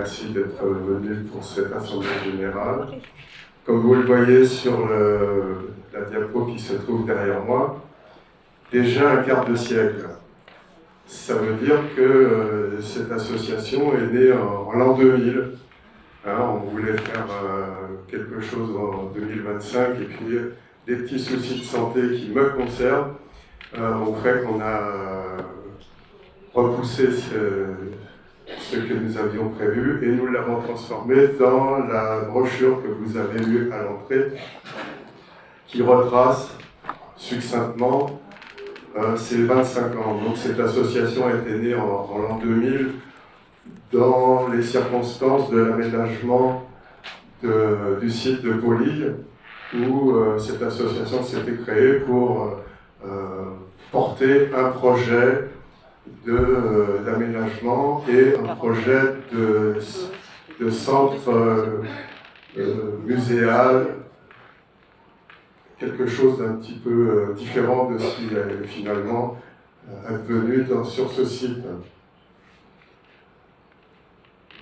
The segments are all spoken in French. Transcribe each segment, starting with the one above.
merci d'être venu pour cette assemblée générale. Comme vous le voyez sur la diapo qui se trouve derrière moi, déjà un quart de siècle. Ça veut dire que cette association est née en l'an 2000. Hein, on voulait faire quelque chose en 2025 et puis des petits soucis de santé qui me concernent ont fait qu'on a repoussé ce que nous avions prévu et nous l'avons transformé dans la brochure que vous avez eue à l'entrée qui retrace succinctement ces 25 ans. Donc cette association a été née en l'an 2000 dans les circonstances de l'aménagement du site de Paulille où cette association s'était créée pour porter un projet d'aménagement et un projet de centre muséal, quelque chose d'un petit peu différent de ce qui est finalement advenu sur ce site.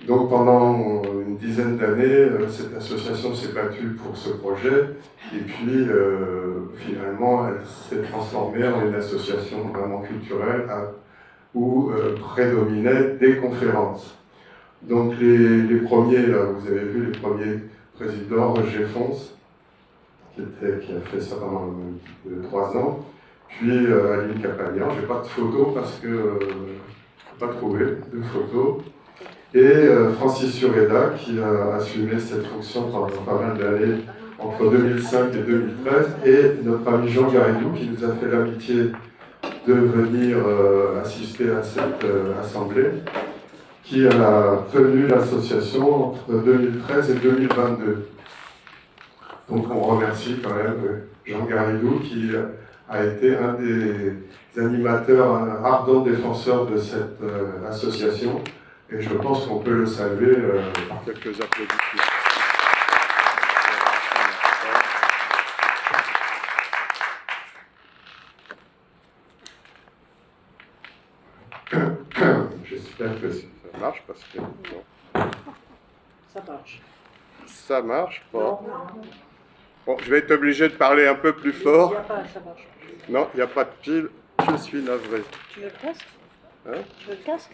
Donc pendant une dizaine d'années, cette association s'est battue pour ce projet et puis finalement elle s'est transformée en une association vraiment culturelle où prédominaient des conférences. Donc les premiers, là vous avez vu les premiers présidents, Roger Fons, qui a fait ça pendant 3 ans, puis Aline Capagnard, je n'ai pas de photos parce que je n'ai pas trouvé de photos, et Francis Sureda qui a assumé cette fonction pendant pas mal d'années entre 2005 et 2013, et notre ami Jean Garidou qui nous a fait l'amitié de venir assister à cette assemblée, qui a tenu l'association entre 2013 et 2022. Donc on remercie quand même Jean Garidou qui a été un des animateurs, un ardent défenseur de cette association, et je pense qu'on peut le saluer par quelques applaudissements. J'espère que ça marche parce que... Bon. Ça marche. Ça marche pas. Bon, je vais être obligé de parler un peu plus fort. Ça marche. Non, il n'y a pas de pile. Je suis navré. Tu veux le casque? Hein? Tu veux le casque?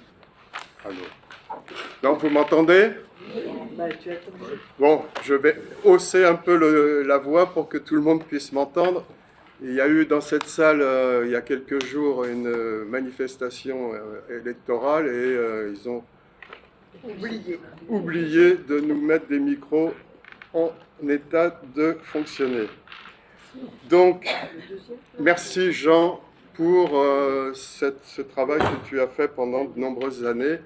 Allô. Non, vous m'entendez? Bah, tu vas être obligé. Bon, je vais hausser un peu la voix pour que tout le monde puisse m'entendre. Il y a eu dans cette salle, il y a quelques jours, une manifestation électorale et ils ont oublié de nous mettre des micros en état de fonctionner. Donc, merci Jean pour ce travail que tu as fait pendant de nombreuses années.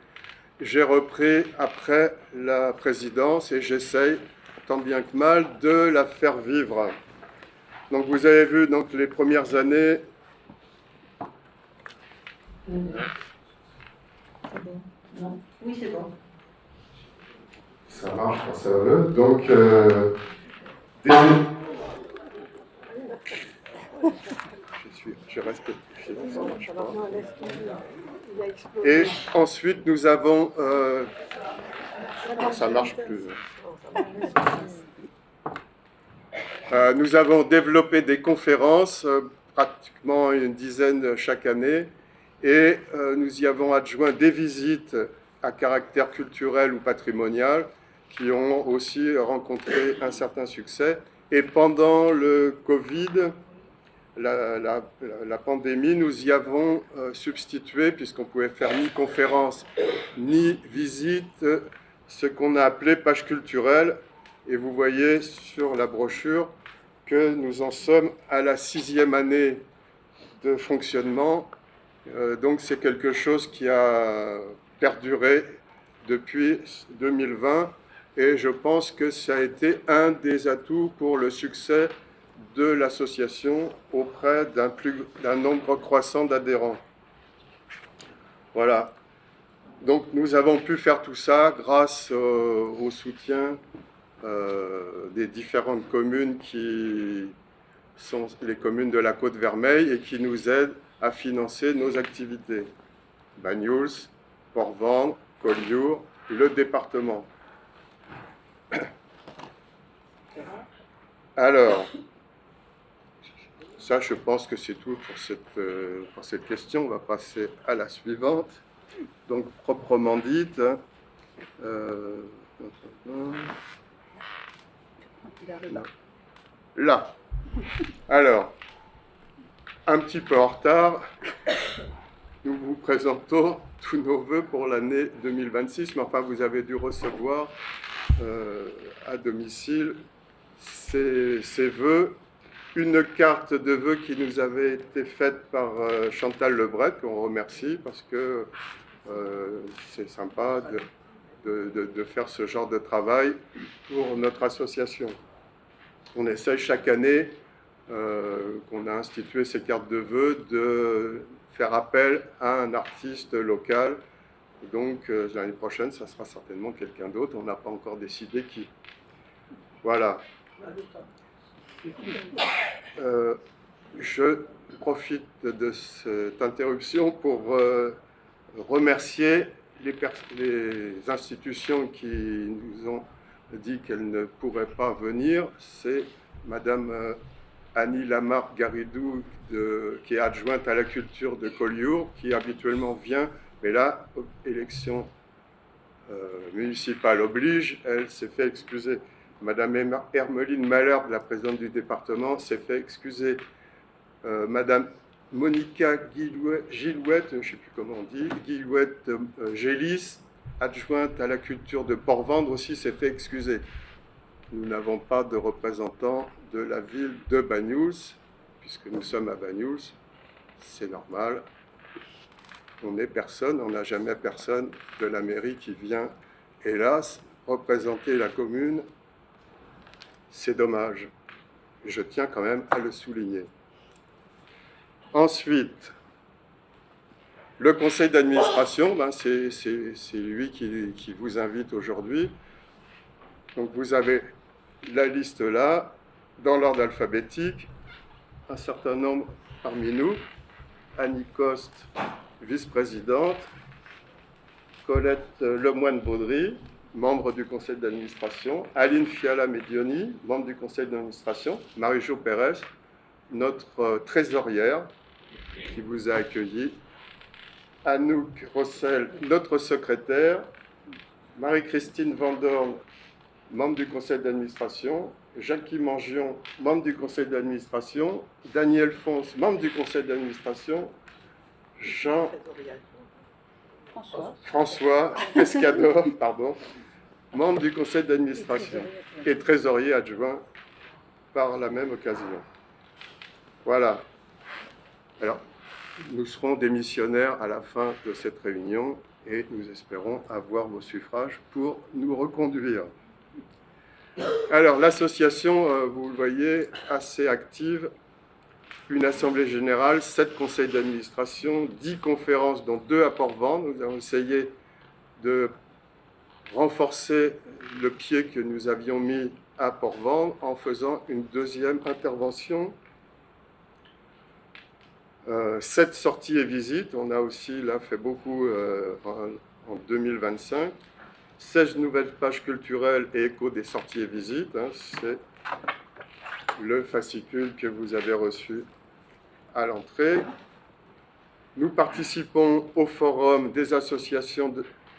J'ai repris après la présidence et j'essaye, tant bien que mal, de la faire vivre. Donc vous avez vu donc, les premières années. C'est bon. Non. Oui, c'est bon. Ça marche quand ça veut. Donc, je reste pétrifié, ça ne marche pas. Et ensuite, nous avons... ça ne marche plus. Nous avons développé des conférences, pratiquement une dizaine chaque année, et nous y avons adjoint des visites à caractère culturel ou patrimonial qui ont aussi rencontré un certain succès. Et pendant le Covid, la pandémie, nous y avons substitué, puisqu'on ne pouvait faire ni conférence ni visite, ce qu'on a appelé page culturelle. Et vous voyez sur la brochure que nous en sommes à la 6e année de fonctionnement. Donc c'est quelque chose qui a perduré depuis 2020 et je pense que ça a été un des atouts pour le succès de l'association auprès d'un nombre croissant d'adhérents. Voilà. Donc nous avons pu faire tout ça grâce au soutien des différentes communes qui sont les communes de la Côte-Vermeille et qui nous aident à financer nos activités. Banyuls, Port-Vendre, Collioure, le département. Alors, ça, je pense que c'est tout pour cette question. On va passer à la suivante. Donc, proprement dite, là. Alors, un petit peu en retard, nous vous présentons tous nos vœux pour l'année 2026, mais enfin, vous avez dû recevoir à domicile ces vœux. Une carte de vœux qui nous avait été faite par Chantal Lebret, qu'on remercie, parce que c'est sympa de faire ce genre de travail pour notre association. On essaie chaque année, qu'on a institué ces cartes de vœux, de faire appel à un artiste local. Donc l'année prochaine, ça sera certainement quelqu'un d'autre. On n'a pas encore décidé qui. Voilà. Je profite de cette interruption pour remercier les institutions qui nous ont dit qu'elles ne pourraient pas venir. C'est Madame Annie Lamarck-Garidou, qui est adjointe à la culture de Collioure, qui habituellement vient, mais là, élection municipale oblige, elle s'est fait excuser. Madame Hermeline Malherbe, la présidente du département, s'est fait excuser. Madame Monica Gilouette, je ne sais plus comment on dit, Gilouette Gélis, adjointe à la culture de Port-Vendre, aussi s'est fait excuser. Nous n'avons pas de représentant de la ville de Banyuls, puisque nous sommes à Banyuls, c'est normal. On n'est personne, on n'a jamais personne de la mairie qui vient, hélas, représenter la commune. C'est dommage. Je tiens quand même à le souligner. Ensuite, le conseil d'administration, c'est lui qui vous invite aujourd'hui. Donc vous avez la liste là, dans l'ordre alphabétique, un certain nombre parmi nous. Annie Coste, vice-présidente. Colette Lemoine-Baudry, membre du conseil d'administration. Aline Fiala-Medioni, membre du conseil d'administration. Marie-Jo Pérez, notre trésorière, qui vous a accueilli. Anouk Rossel, notre secrétaire. Marie-Christine Vandorn, membre du conseil d'administration. Jackie Mangion, membre du conseil d'administration. Daniel Fons, membre du conseil d'administration. François Pescador, pardon, membre du conseil d'administration et trésorier adjoint par la même occasion. Voilà. Alors, nous serons démissionnaires à la fin de cette réunion et nous espérons avoir vos suffrages pour nous reconduire. Alors, l'association, vous le voyez, assez active. Une assemblée générale, 7 conseils d'administration, 10 conférences, dont 2 à Port-Vendre. Nous avons essayé de renforcer le pied que nous avions mis à Port-Vendre en faisant une deuxième intervention. 7 sorties et visites, on a aussi là fait beaucoup en 2025. 16 nouvelles pages culturelles et échos des sorties et visites, c'est le fascicule que vous avez reçu à l'entrée. Nous participons au forum des associations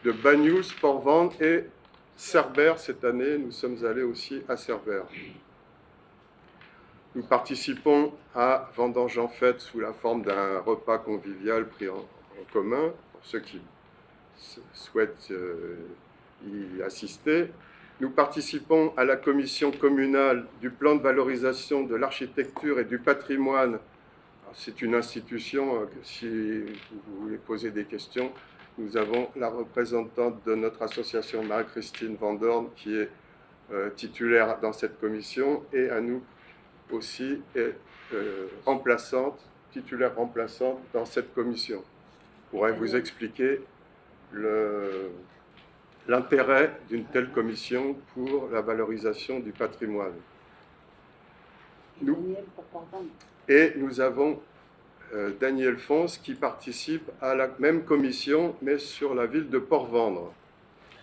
de Banyuls, Port-Vendre et Cerbère. Cette année, nous sommes allés aussi à Cerbère. Nous participons à Vendanges en fête sous la forme d'un repas convivial pris en commun, pour ceux qui souhaitent y assister. Nous participons à la commission communale du plan de valorisation de l'architecture et du patrimoine. C'est une institution, si vous voulez poser des questions, nous avons la représentante de notre association, Marie-Christine Vandorn, qui est titulaire dans cette commission, et à nous aussi est titulaire remplaçante dans cette commission. Je pourrais vous expliquer l'intérêt d'une telle commission pour la valorisation du patrimoine. Et nous avons Daniel Fons qui participe à la même commission, mais sur la ville de Port-Vendre.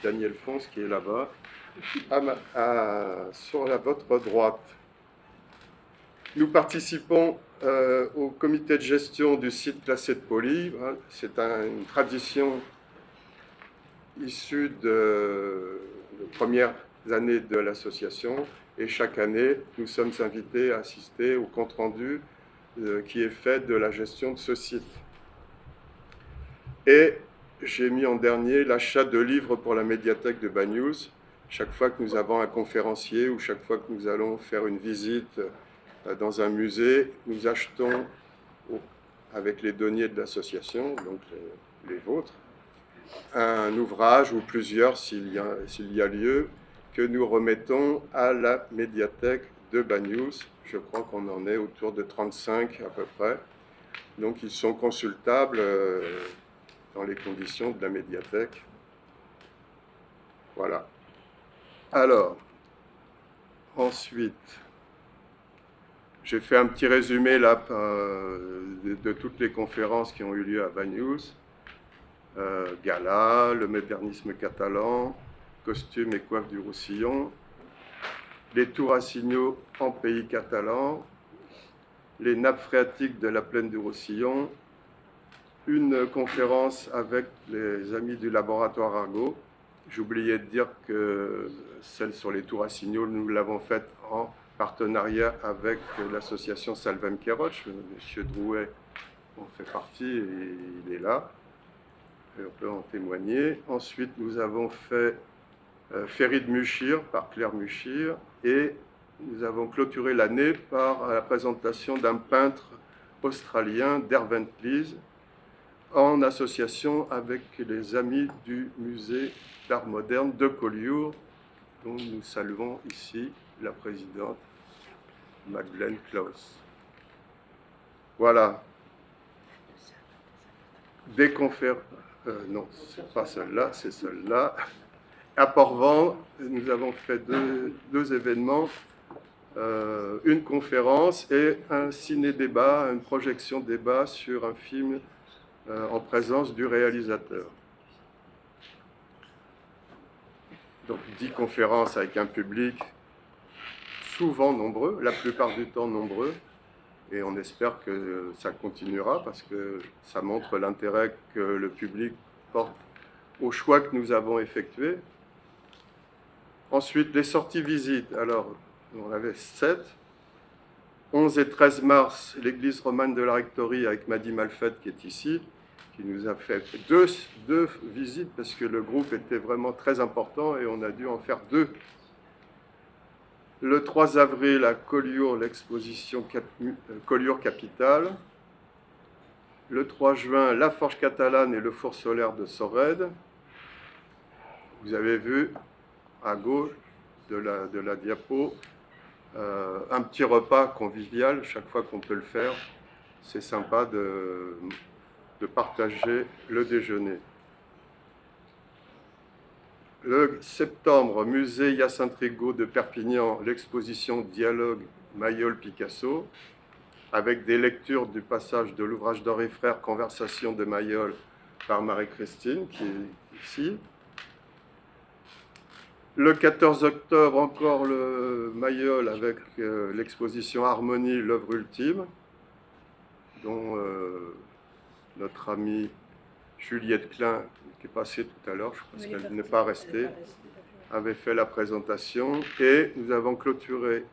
Daniel Fons qui est là-bas, sur votre droite. Nous participons au comité de gestion du site classé de Poly. C'est une tradition issue des premières années de l'association. Et chaque année, nous sommes invités à assister au compte-rendu qui est fait de la gestion de ce site. Et j'ai mis en dernier l'achat de livres pour la médiathèque de Banyuls. Chaque fois que nous avons un conférencier ou chaque fois que nous allons faire une visite dans un musée, nous achetons, avec les deniers de l'association, donc les vôtres, un ouvrage ou plusieurs, s'il y a lieu, que nous remettons à la médiathèque de Banyuls. Je crois qu'on en est autour de 35 à peu près. Donc ils sont consultables dans les conditions de la médiathèque. Voilà. Alors, ensuite, j'ai fait un petit résumé là de toutes les conférences qui ont eu lieu à Banyuls. Gala, le modernisme catalan, costume et coiffe du Roussillon, les tours à signaux en pays catalan, les nappes phréatiques de la plaine du Roussillon, une conférence avec les amis du laboratoire Argot. J'oubliais de dire que celle sur les tours à signaux, nous l'avons faite en partenariat avec l'association Salvem Kéroch. Monsieur Drouet en fait partie et il est là. Et on peut en témoigner. Ensuite, nous avons fait Ferry de Muchir par Claire Muchir et nous avons clôturé l'année par la présentation d'un peintre australien, Derwent Lees, en association avec les amis du musée d'art moderne de Collioure, dont nous saluons ici la présidente Madeleine Klaus. Voilà. Des conférences. Non, c'est pas celle-là, c'est celle-là. À Port-Vent, nous avons fait deux événements, une conférence et un ciné-débat, une projection débat sur un film en présence du réalisateur. Donc 10 conférences avec un public souvent nombreux, la plupart du temps nombreux, et on espère que ça continuera parce que ça montre l'intérêt que le public porte au choix que nous avons effectué. Ensuite, les sorties visites. Alors, on avait 7. 11 et 13 mars, l'église romane de la Rectorie avec Madi Malfette qui est ici, qui nous a fait deux visites parce que le groupe était vraiment très important et on a dû en faire 2. Le 3 avril, à Collioure, l'exposition Collioure Capitale. Le 3 juin, la Forge catalane et le four solaire de Sorède. Vous avez vu, à gauche de la diapo, un petit repas convivial chaque fois qu'on peut le faire. C'est sympa de partager le déjeuner. Le septembre, musée Hyacinthe Rigaud de Perpignan, l'exposition Dialogue Mayol-Picasso, avec des lectures du passage de l'ouvrage d'Henri Frère, Conversation de Mayol, par Marie-Christine, qui est ici. Le 14 octobre, encore le Mayol avec l'exposition Harmonie, l'œuvre ultime, dont notre amie Juliette Klein, qui est passée tout à l'heure, je pense qu'elle n'est pas restée, avait fait la présentation. Et nous avons clôturé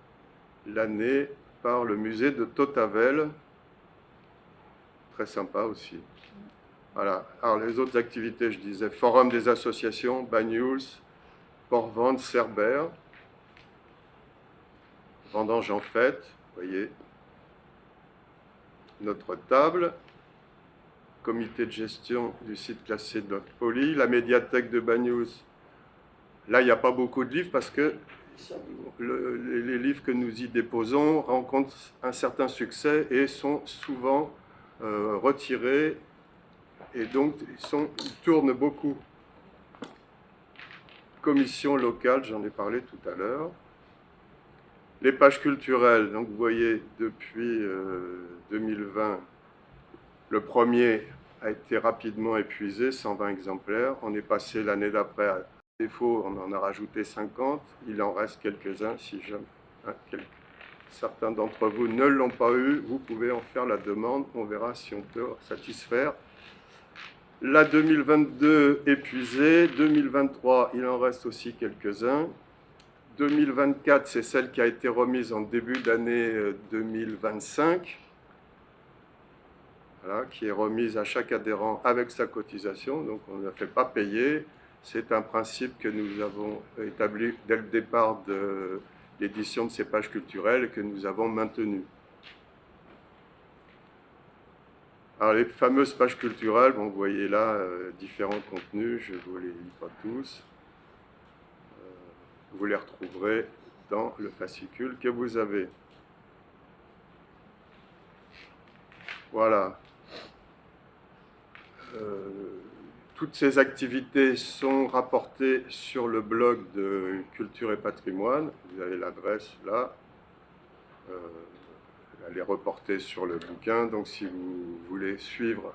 l'année par le musée de Tautavel, très sympa aussi. Voilà. Alors les autres activités, je disais, Forum des associations, Banyuls, Port-Vent, Cerbère, Vendange en fête, vous voyez, notre table, comité de gestion du site classé de Poly, la médiathèque de Banyuls. Là, il n'y a pas beaucoup de livres parce que les livres que nous y déposons rencontrent un certain succès et sont souvent retirés et donc ils tournent beaucoup. Commission locale, j'en ai parlé tout à l'heure. Les pages culturelles, donc vous voyez, depuis 2020, le premier a été rapidement épuisé, 120 exemplaires. On est passé l'année d'après à défaut, on en a rajouté 50. Il en reste quelques-uns, si jamais certains d'entre vous ne l'ont pas eu, vous pouvez en faire la demande, on verra si on peut satisfaire. La 2022 épuisée, 2023, il en reste aussi quelques-uns. 2024, c'est celle qui a été remise en début d'année 2025, voilà, qui est remise à chaque adhérent avec sa cotisation, donc on ne la fait pas payer. C'est un principe que nous avons établi dès le départ de l'édition de ces pages culturelles et que nous avons maintenu. Alors les fameuses pages culturelles, bon, vous voyez là différents contenus, je ne vous les lis pas tous. Vous les retrouverez dans le fascicule que vous avez. Voilà. Toutes ces activités sont rapportées sur le blog de Culture et Patrimoine. Vous avez l'adresse là. Elle est reportée sur le bouquin. Donc si vous voulez suivre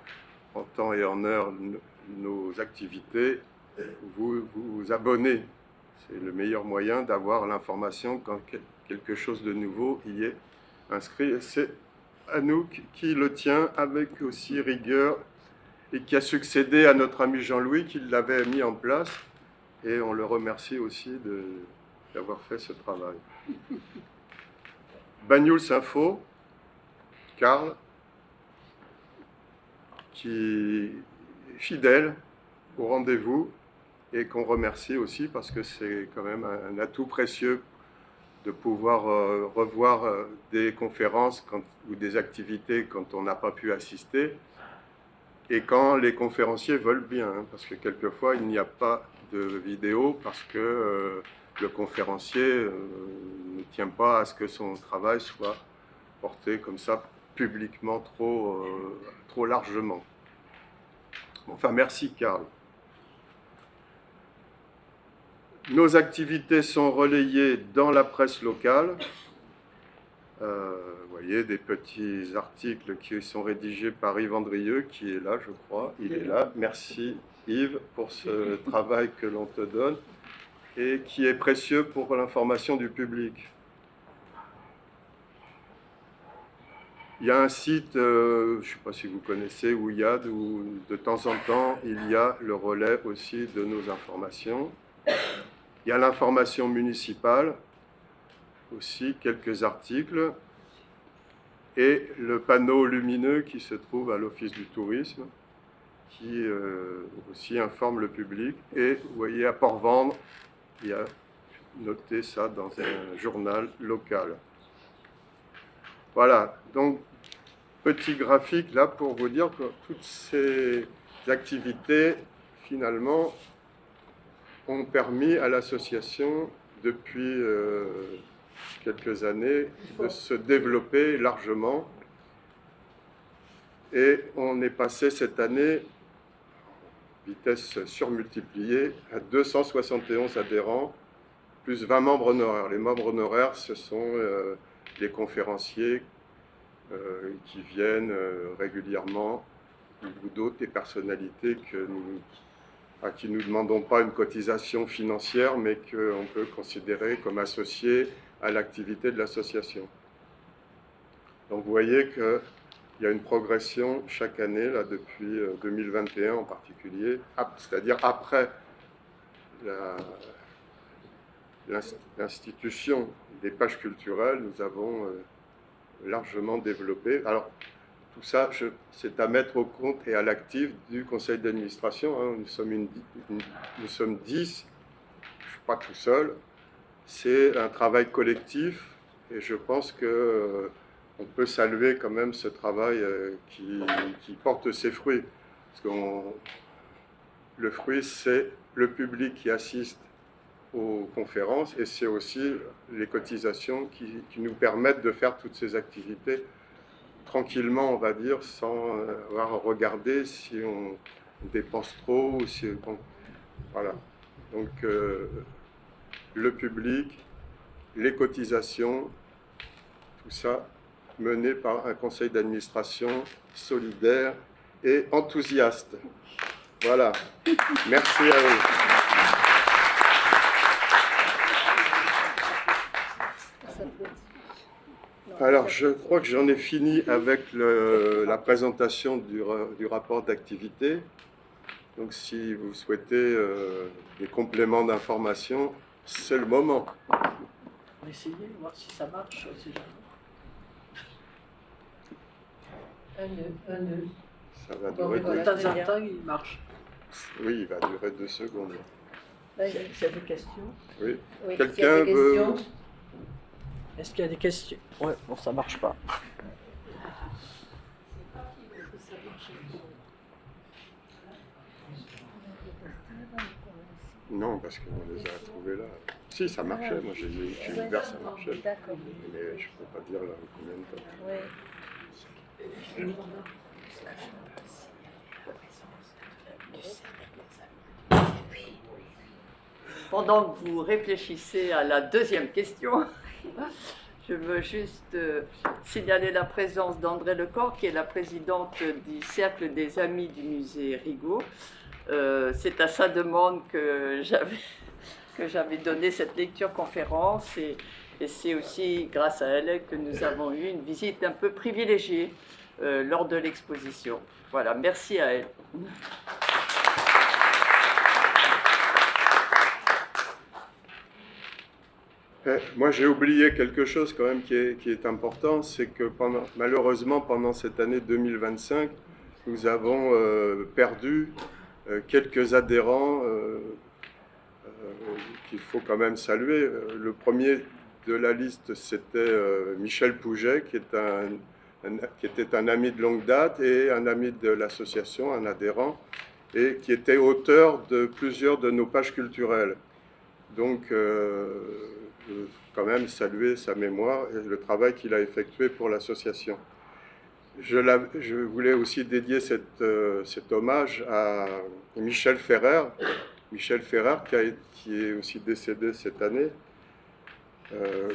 en temps et en heure nos activités, vous vous abonnez. C'est le meilleur moyen d'avoir l'information quand quelque chose de nouveau y est inscrit. C'est Anouk qui le tient avec aussi rigueur et qui a succédé à notre ami Jean-Louis qui l'avait mis en place. Et on le remercie aussi d'avoir fait ce travail. Banyuls Info, Karl, qui est fidèle au rendez-vous et qu'on remercie aussi parce que c'est quand même un atout précieux de pouvoir revoir des conférences ou des activités quand on n'a pas pu assister et quand les conférenciers veulent bien, hein, parce que quelquefois il n'y a pas de vidéo parce que le conférencier ne tient pas à ce que son travail soit porté comme ça publiquement trop largement. Enfin, merci Karl. Nos activités sont relayées dans la presse locale. Vous voyez des petits articles qui sont rédigés par Yves Andrieux, qui est là, je crois. Il est là. Merci Yves pour ce travail que l'on te donne et qui est précieux pour l'information du public. Il y a un site, je ne sais pas si vous connaissez, Ouïad, où de temps en temps, il y a le relais aussi de nos informations. Il y a l'information municipale, aussi quelques articles, et le panneau lumineux qui se trouve à l'Office du tourisme, qui aussi informe le public. Et vous voyez, à Port-Vendre, il y a noté ça dans un journal local. Voilà, donc petit graphique là pour vous dire que toutes ces activités, finalement, ont permis à l'association, depuis quelques années, de se développer largement. Et on est passé cette année, vitesse surmultipliée, à 271 adhérents, plus 20 membres honoraires. Les membres honoraires, ce sont les conférenciers qui viennent régulièrement, ou d'autres, des personnalités à qui nous ne demandons pas une cotisation financière, mais qu'on peut considérer comme associés à l'activité de l'association. Donc vous voyez qu'il y a une progression chaque année, là, depuis 2021 en particulier, c'est-à-dire après l'institution des pages culturelles, nous avons largement développé. Alors, tout ça, c'est à mettre au compte et à l'actif du conseil d'administration. Hein. Nous sommes 10, je ne suis pas tout seul. C'est un travail collectif et je pense qu'on peut saluer quand même ce travail qui porte ses fruits. Parce que le fruit, c'est le public qui assiste aux conférences et c'est aussi les cotisations qui nous permettent de faire toutes ces activités tranquillement, on va dire, sans avoir à regarder si on dépense trop ou si voilà. Donc le public, les cotisations, tout ça mené par un conseil d'administration solidaire et enthousiaste. Voilà. Merci à vous. Alors, je crois que j'en ai fini avec la présentation du rapport d'activité. Donc, si vous souhaitez des compléments d'information, c'est le moment. On va essayer, voir si ça marche. Si Un nœud. Ça va Bon, durer voilà. de temps en temps, il marche. Oui, il va durer 2 secondes. S'il y a des questions. Oui. Oui, Quelqu'un s'il y a des veut... questions. Est-ce qu'il y a des questions? Ouais, bon, ça marche pas. Non, parce qu'on les a trouvés là. Si, ça marchait. Moi, j'ai ouvert, ça marchait. D'accord. Mais je ne peux pas dire là, combien de temps. Oui. Pendant que vous réfléchissez à la deuxième question, je veux juste signaler la présence d'André Lecor, qui est la présidente du Cercle des Amis du musée Rigaud. C'est à sa demande que j'avais donné cette lecture-conférence et c'est aussi grâce à elle que nous avons eu une visite un peu privilégiée lors de l'exposition. Voilà, merci à elle. Moi, j'ai oublié quelque chose quand même qui est important, c'est que malheureusement, pendant cette année 2025, nous avons perdu quelques adhérents qu'il faut quand même saluer. Le premier de la liste, c'était Michel Pouget, qui était un ami de longue date et un ami de l'association, un adhérent, et qui était auteur de plusieurs de nos pages culturelles. Donc, quand même saluer sa mémoire et le travail qu'il a effectué pour l'association. Je voulais aussi dédier cet hommage à Michel Ferrer. Michel Ferrer, qui est aussi décédé cette année,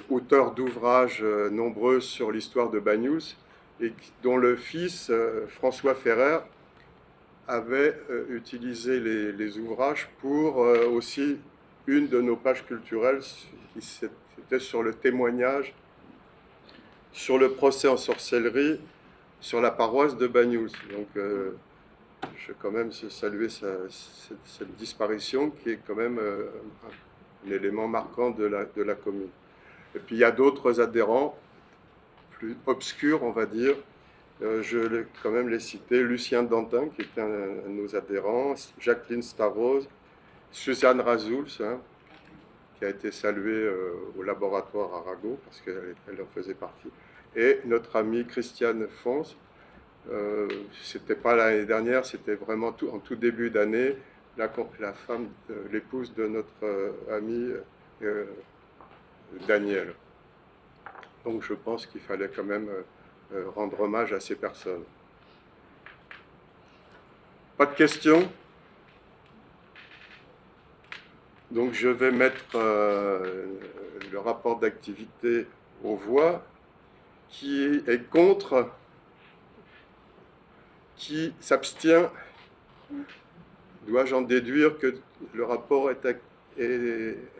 auteur d'ouvrages nombreux sur l'histoire de Banyuls, et dont le fils, François Ferrer, avait utilisé les ouvrages pour aussi une de nos pages culturelles, qui c'était sur le témoignage, sur le procès en sorcellerie, sur la paroisse de Banyuls. Donc, je vais quand même saluer cette disparition, qui est quand même un élément marquant de la commune. Et puis, il y a d'autres adhérents, plus obscurs, on va dire. Je vais quand même les citer. Lucien Dantin, qui était un de nos adhérents, Jacqueline Starrose, Suzanne Razouls, qui a été saluée au laboratoire Arago, parce qu'elle en faisait partie, et notre amie Christiane Fons. C'était pas l'année dernière, c'était vraiment en tout début d'année, la femme, l'épouse de notre ami Daniel. Donc je pense qu'il fallait quand même rendre hommage à ces personnes. Pas de questions ? Donc je vais mettre le rapport d'activité aux voix. Qui est contre? Qui s'abstient? Dois-je en déduire que le rapport est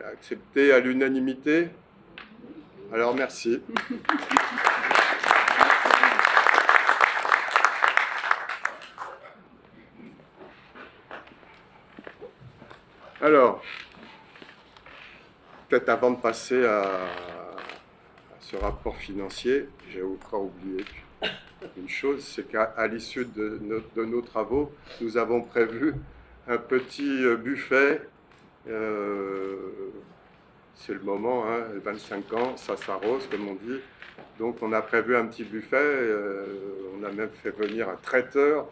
accepté à l'unanimité? Alors merci. Alors, peut-être avant de passer à ce rapport financier, j'ai encore oublié une chose, c'est qu'à l'issue de nos travaux, nous avons prévu un petit buffet. C'est le moment, hein, 25 ans, ça s'arrose, comme on dit. Donc on a prévu un petit buffet, on a même fait venir un traiteur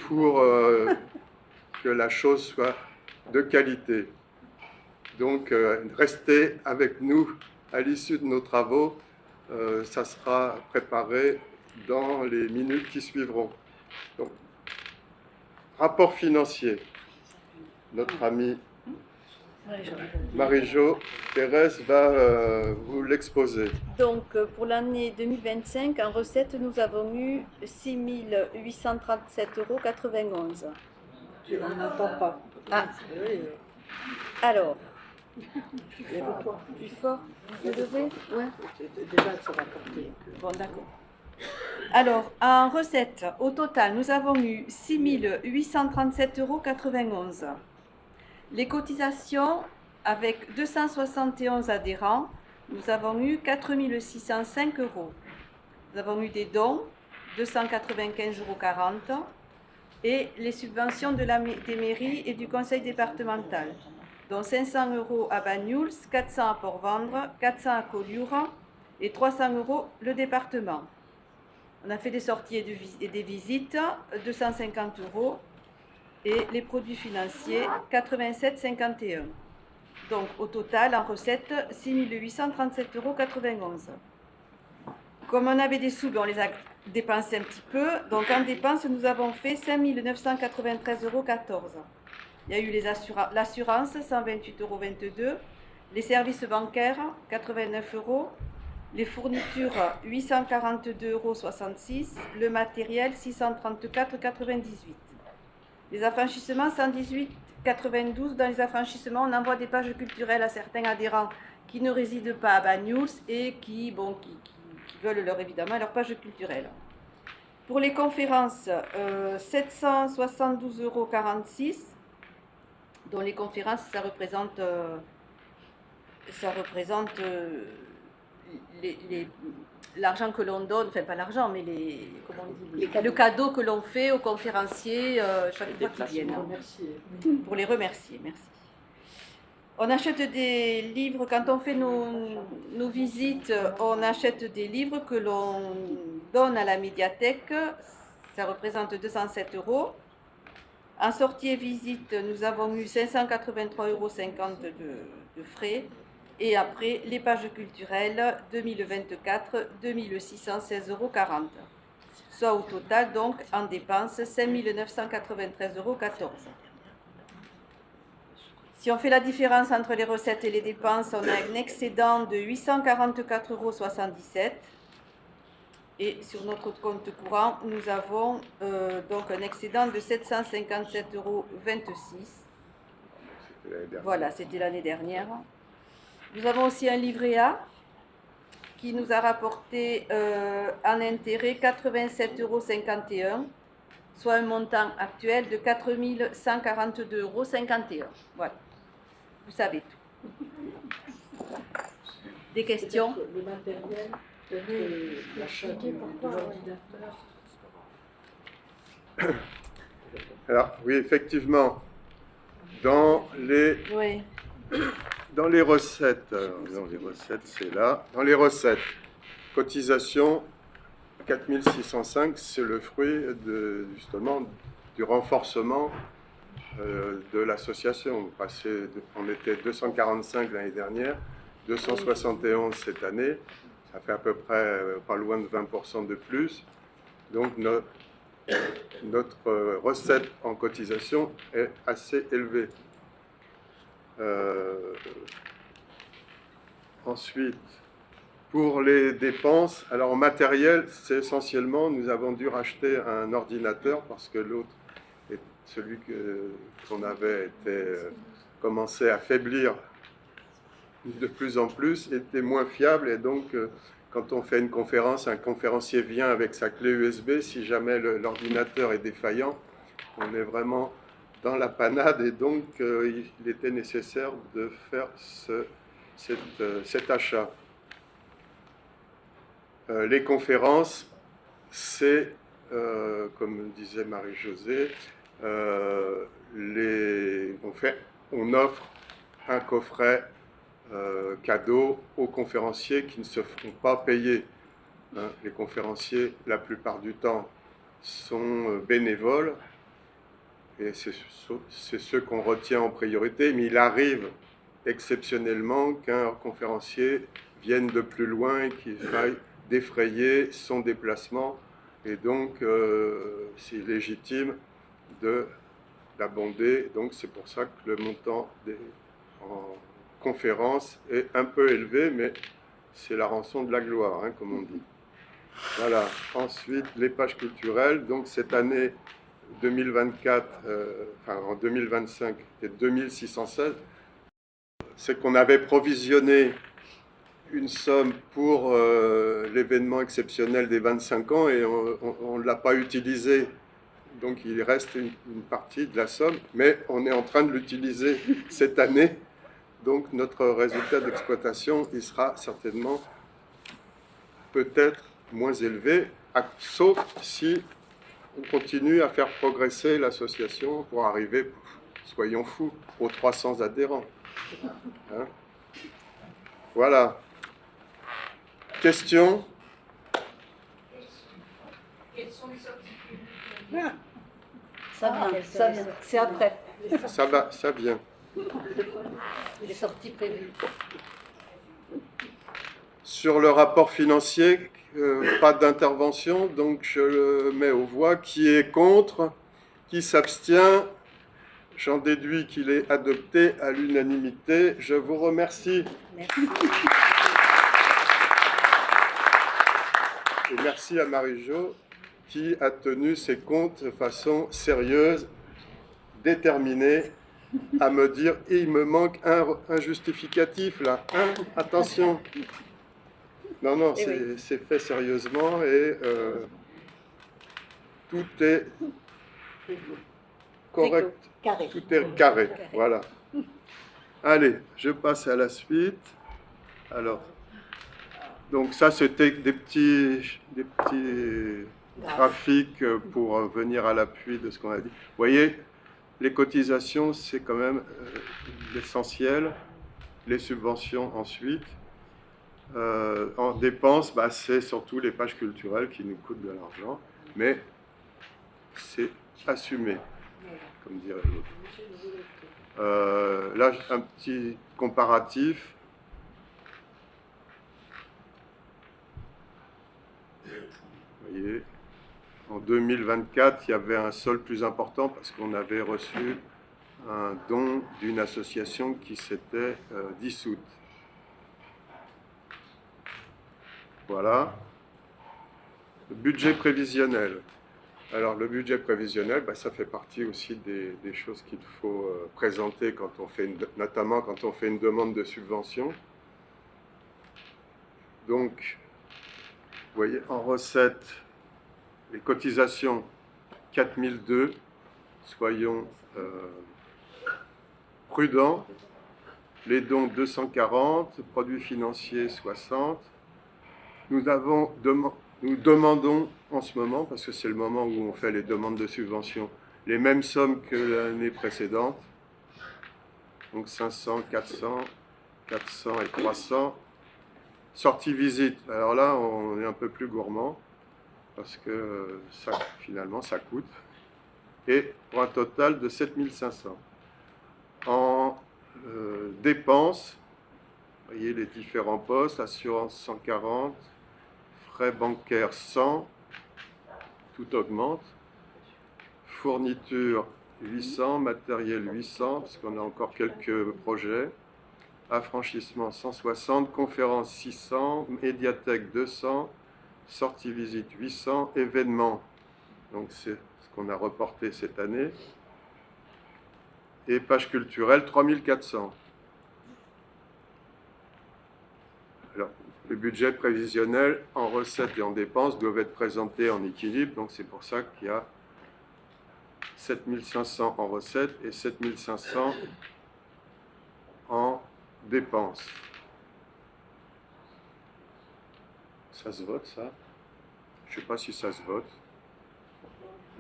pour que la chose soit de qualité. Donc restez avec nous à l'issue de nos travaux, ça sera préparé dans les minutes qui suivront. Donc, rapport financier. Notre amie Marie-Jo Thérèse va vous l'exposer. Donc, pour l'année 2025, en recette, nous avons eu 6 837,91 €. On n'entend pas. Ah, alors, Lève-toi. Plus fort. Vous devez? Ouais. Déjà, ça va porter. Bon, d'accord. Alors, en recette, au total, nous avons eu 6 837,91 €. Les cotisations, avec 271 adhérents, nous avons eu 4 605 €. Nous avons eu des dons, 295,40 € et les subventions des mairies et du conseil départemental, dont 500 € à Banyuls, 400 à Port-Vendre, 400 à Collioure et 300 € le département. On a fait des sorties et des visites, 250 € et les produits financiers, 87,51 €. Donc au total, en recette, 6 837,91 €. Comme on avait des sous, on les a dépensés un petit peu. Donc en dépenses, nous avons fait 5 993,14 €. Il y a eu l'assurance, 128,22 €, les services bancaires, 89 €, les fournitures, 842,66 €, le matériel, 634,98 €. Les affranchissements, 118,92 €. Dans les affranchissements, on envoie des pages culturelles à certains adhérents qui ne résident pas à Banyuls et qui veulent évidemment leur page culturelle. Pour les conférences, 772,46 €, dont les conférences, ça représente l'argent que l'on donne, enfin pas l'argent, mais le cadeau que l'on fait aux conférenciers chaque fois qu'ils viennent. Pour les remercier, merci. On achète des livres, quand on fait nos visites, on achète des livres que l'on donne à la médiathèque, ça représente 207 €. En sortie et visite, nous avons eu 583,50 € de frais. Et après, les pages culturelles, 2024, 2616,40 €. Soit au total, donc, en dépenses, 5 993,14 €. Si on fait la différence entre les recettes et les dépenses, on a un excédent de 844,77 €. Et sur notre compte courant, nous avons donc un excédent de 757,26 €. Voilà, c'était l'année dernière. Nous avons aussi un livret A qui nous a rapporté en intérêt 87,51 €, soit un montant actuel de 4 142,51 €. Voilà, vous savez tout. Des questions? Le matériel, l'achat de l'ordinateur. Alors, oui, effectivement, dans les recettes, c'est là. Dans les recettes, cotisation 4605, c'est le fruit justement du renforcement de l'association. On était 245 l'année dernière, 271 cette année. Ça fait à peu près pas loin de 20% de plus. Donc notre recette en cotisation est assez élevée. Ensuite, pour les dépenses, alors en matériel, c'est essentiellement, nous avons dû racheter un ordinateur parce que l'autre, celui qu'on avait commencé à faiblir de plus en plus, était moins fiable et donc quand on fait une conférence, un conférencier vient avec sa clé USB, si jamais l'ordinateur est défaillant, on est vraiment dans la panade et donc il était nécessaire de faire cet achat. Les conférences, c'est, comme disait Marie-Josée, on offre un coffret cadeau aux conférenciers qui ne se feront pas payer. Les conférenciers, la plupart du temps, sont bénévoles et c'est ceux qu'on retient en priorité, mais il arrive exceptionnellement qu'un conférencier vienne de plus loin et qu'il faille défrayer son déplacement et donc c'est légitime de l'abonder. Donc c'est pour ça que le montant en conférence est un peu élevé, mais c'est la rançon de la gloire, comme on dit. Voilà. Ensuite, les pages culturelles. Donc cette année 2024, en 2025, c'était 2616. c'est qu'on avait provisionné une somme pour l'événement exceptionnel des 25 ans et on ne l'a pas utilisé. Donc il reste une partie de la somme, mais on est en train de l'utiliser cette année. Donc notre résultat d'exploitation, il sera certainement peut-être moins élevé, sauf si on continue à faire progresser l'association pour arriver, soyons fous, aux 300 adhérents. Hein? Voilà. Question? Ça vient, ça vient. C'est après. Ça va, ça vient. Les sorties prévues. Sur le rapport financier, pas d'intervention, donc je le mets aux voix. Qui est contre? Qui s'abstient? J'en déduis qu'il est adopté à l'unanimité. Je vous remercie. Merci. Et merci à Marie-Jo qui a tenu ses comptes de façon sérieuse, déterminée, à me dire « il me manque un justificatif là, attention !» Non, non, c'est fait sérieusement et tout est correct, Carré. tout est carré, voilà. Allez, je passe à la suite. Alors, donc ça c'était des petits graphiques pour venir à l'appui de ce qu'on a dit. Vous voyez, les cotisations c'est quand même l'essentiel, les subventions ensuite. En dépenses, c'est surtout les pages culturelles qui nous coûtent de l'argent, mais c'est assumé, comme dirait l'autre. Là, un petit comparatif. Vous voyez, en 2024, il y avait un solde plus important parce qu'on avait reçu un don d'une association qui s'était dissoute. Voilà. Le budget prévisionnel. Alors, le budget prévisionnel, ça fait partie aussi des choses qu'il faut présenter quand on fait notamment quand on fait une demande de subvention. Donc, vous voyez, en recettes, les cotisations 4002, soyons prudents. Les dons 240, produits financiers 60. Nous demandons en ce moment, parce que c'est le moment où on fait les demandes de subvention, les mêmes sommes que l'année précédente. Donc 500, 400, 400 et 300. Sortie visite, alors là on est un peu plus gourmand, parce que finalement ça coûte. Et pour un total de 7500. En dépenses, vous voyez les différents postes, assurance 140, frais bancaires 100, tout augmente, fourniture 800, matériel 800, parce qu'on a encore quelques projets, affranchissement 160, conférence 600, médiathèque 200, sortie visite 800, événements, donc c'est ce qu'on a reporté cette année, et page culturelle 3400. Alors, le budget prévisionnel en recettes et en dépenses doivent être présentés en équilibre, donc c'est pour ça qu'il y a 7500 en recettes et 7500 en dépenses. Ça se vote, ça? Je ne sais pas si ça se vote.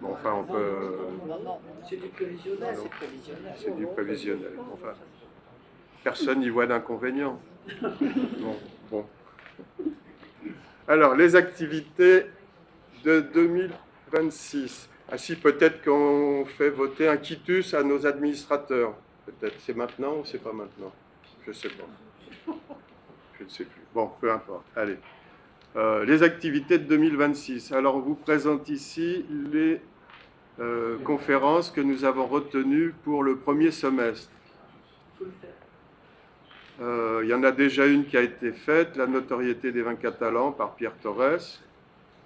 Bon, enfin, on peut... Non, c'est du prévisionnel. C'est du prévisionnel. Enfin, personne n'y voit d'inconvénient. Bon. Alors, les activités de 2026. Ah si, peut-être qu'on fait voter un quitus à nos administrateurs. Peut-être. C'est maintenant ou c'est pas maintenant? Je ne sais pas. Je ne sais plus. Bon, peu importe. Allez. Les activités de 2026. Alors, on vous présente ici les conférences que nous avons retenues pour le premier semestre. Il y en a déjà une qui a été faite, la notoriété des vins catalans par Pierre Torres.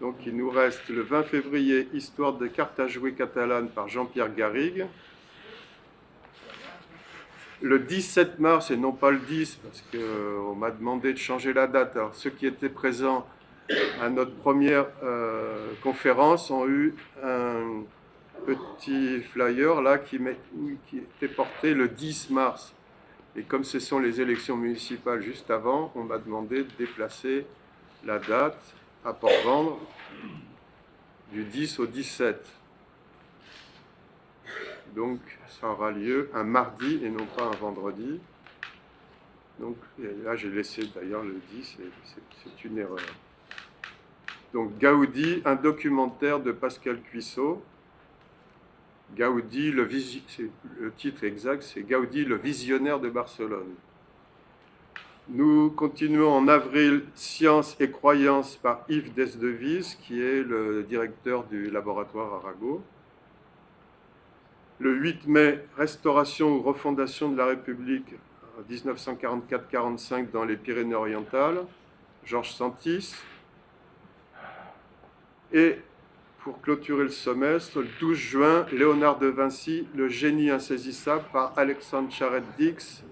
Donc, il nous reste le 20 février, Histoire de cartes à jouer catalanes par Jean-Pierre Garrigue. le 17 mars et non pas le 10, parce qu'on m'a demandé de changer la date. Alors, ceux qui étaient présents à notre première conférence ont eu un petit flyer là qui était porté le 10 mars. Et comme ce sont les élections municipales juste avant, on m'a demandé de déplacer la date à Port-Vendre du 10 au 17. Donc ça aura lieu un mardi et non pas un vendredi. Donc là j'ai laissé d'ailleurs le 10, c'est une erreur. Donc Gaudi, un documentaire de Pascal Cuissot. Gaudi, le titre exact, c'est Gaudi, le visionnaire de Barcelone. Nous continuons en avril Sciences et croyances par Yves Desdevises, qui est le directeur du laboratoire Arago. Le 8 mai, Restauration ou refondation de la République 1944-45 dans les Pyrénées-Orientales, Georges Santis. Et pour clôturer le semestre, le 12 juin, Léonard de Vinci, Le génie insaisissable par Alexandre Charette-Dix,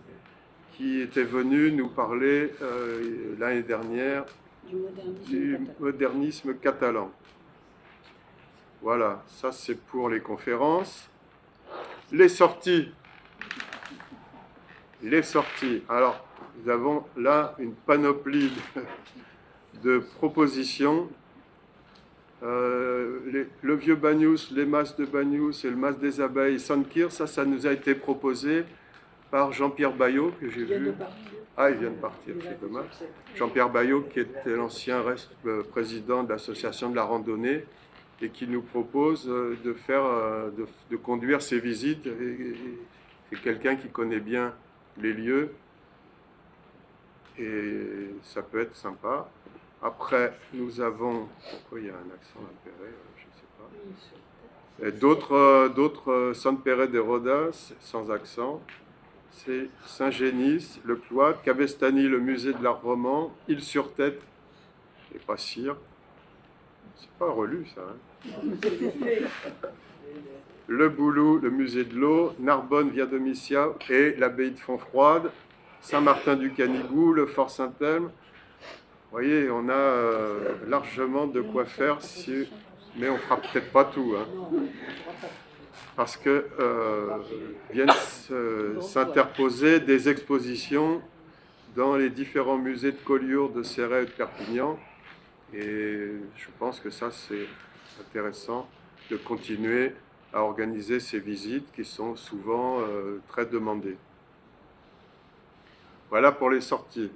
qui était venu nous parler l'année dernière du modernisme catalan. Voilà, ça c'est pour les conférences. Les sorties. Alors, nous avons là une panoplie de propositions. Le vieux Bagnous, les masses de Bagnous et le mas des abeilles, Sankir, ça nous a été proposé par Jean-Pierre Bayot, que j'ai vu. Ah, il vient de partir, c'est dommage. Jean-Pierre Bayot, qui était l'ancien président de l'association de la randonnée, et qui nous propose de conduire ces visites. C'est quelqu'un qui connaît bien les lieux, et ça peut être sympa. Après, nous avons... Pourquoi il y a un accent impéré? Je ne sais pas. D'autres San Pérez de Rodas, sans accent. C'est Saint-Génis, le cloître, Cabestany, le musée de l'art roman, Île-sur-Tête, et pas Cire. C'est pas relu, ça. Le Boulou, le musée de l'eau, Narbonne, Via Domitia et l'abbaye de Fontfroide, Saint-Martin-du-Canigou, le Fort Saint-Elme. Vous voyez, on a largement de quoi faire, mais on ne fera peut-être pas tout. Hein, parce que viennent s'interposer des expositions dans les différents musées de Collioure, de Céret et de Perpignan. Et je pense que ça, c'est intéressant de continuer à organiser ces visites qui sont souvent très demandées. Voilà pour les sorties.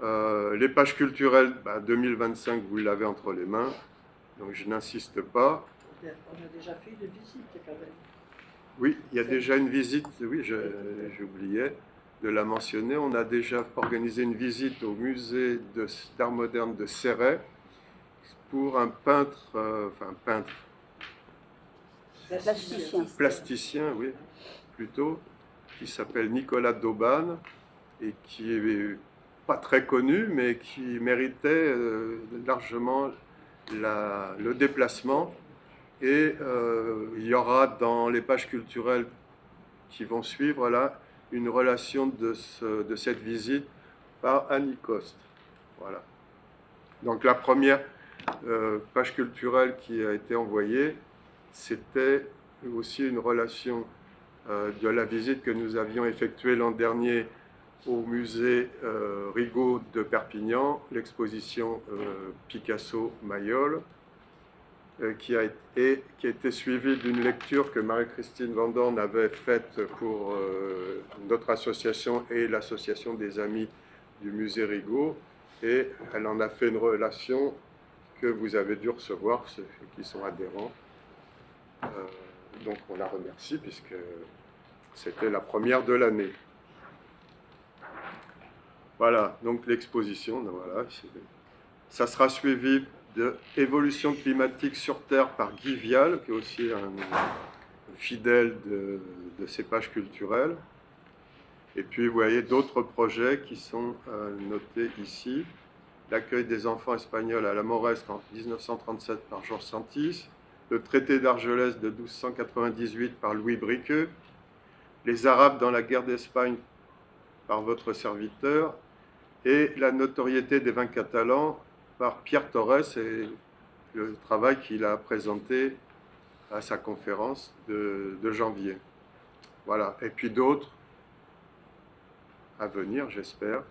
Les pages culturelles, 2025, vous l'avez entre les mains, donc je n'insiste pas. On a déjà fait une visite quand même. Oui, il y a déjà une visite, oui, j'oubliais de la mentionner. On a déjà organisé une visite au musée d'art moderne de Céret pour un peintre, plasticien, oui, plutôt, qui s'appelle Nicolas Dauban et qui est pas très connu, mais qui méritait largement le déplacement. Et il y aura dans les pages culturelles qui vont suivre là une relation de cette visite par Annie Coste. Voilà. Donc la première page culturelle qui a été envoyée, c'était aussi une relation de la visite que nous avions effectuée l'an dernier au musée Rigaud de Perpignan, l'exposition Picasso-Mayol, qui a été suivie d'une lecture que Marie-Christine Vendorne avait faite pour notre association et l'association des amis du musée Rigaud, et elle en a fait une relation que vous avez dû recevoir, ceux qui sont adhérents. Donc on la remercie puisque c'était la première de l'année. Voilà, donc l'exposition, voilà, ça sera suivi de Évolution climatique sur Terre par Guy Vial, qui est aussi un fidèle de ces pages culturelles. Et puis vous voyez d'autres projets qui sont notés ici. L'accueil des enfants espagnols à la Mauresque en 1937 par Georges Santis, le traité d'Argelès de 1298 par Louis Briqueux, Les Arabes dans la guerre d'Espagne par votre serviteur et la notoriété des vins catalans par Pierre Torres et le travail qu'il a présenté à sa conférence de janvier. Voilà, et puis d'autres à venir, j'espère.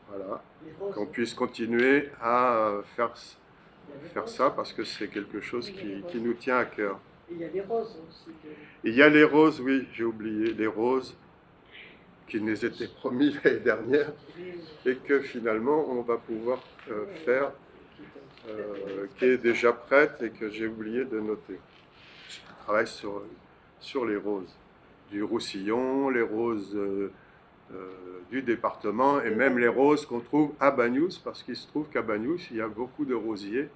Voilà, qu'on puisse continuer à faire ça parce que c'est quelque chose qui nous tient à cœur. Il y a des roses aussi. Il y a les roses, oui, j'ai oublié, les roses qui nous étaient promis l'année dernière et que finalement on va pouvoir faire, qui est déjà prête et que j'ai oublié de noter. Je travaille sur les roses du Roussillon, les roses du département et même les roses qu'on trouve à Bagnous, parce qu'il se trouve qu'à Bagnous, il y a beaucoup de rosiers.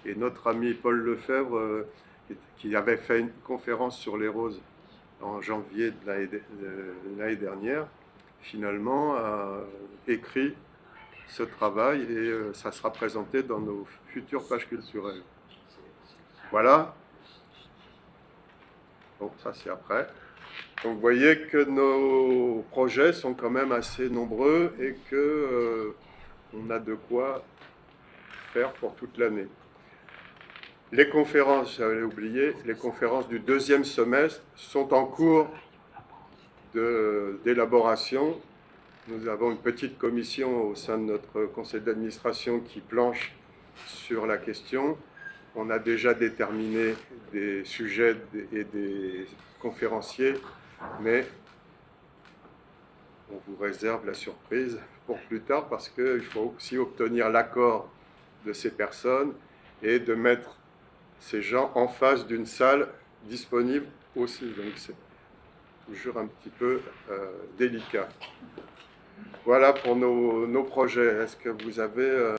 Et notre ami Paul Lefebvre, qui avait fait une conférence sur les roses en janvier de l'année dernière, finalement a écrit ce travail et ça sera présenté dans nos futures pages culturelles. Voilà. Bon, ça c'est après. Donc vous voyez que nos projets sont quand même assez nombreux et que on a de quoi faire pour toute l'année. Les conférences, j'avais oublié, les conférences du deuxième semestre sont en cours d'élaboration. Nous avons une petite commission au sein de notre conseil d'administration qui planche sur la question. On a déjà déterminé des sujets et des conférenciers, mais on vous réserve la surprise pour plus tard parce qu'il faut aussi obtenir l'accord de ces personnes et de mettre ces gens en face d'une salle disponible aussi. Donc c'est toujours un petit peu délicat. Voilà pour nos projets. Est-ce que vous avez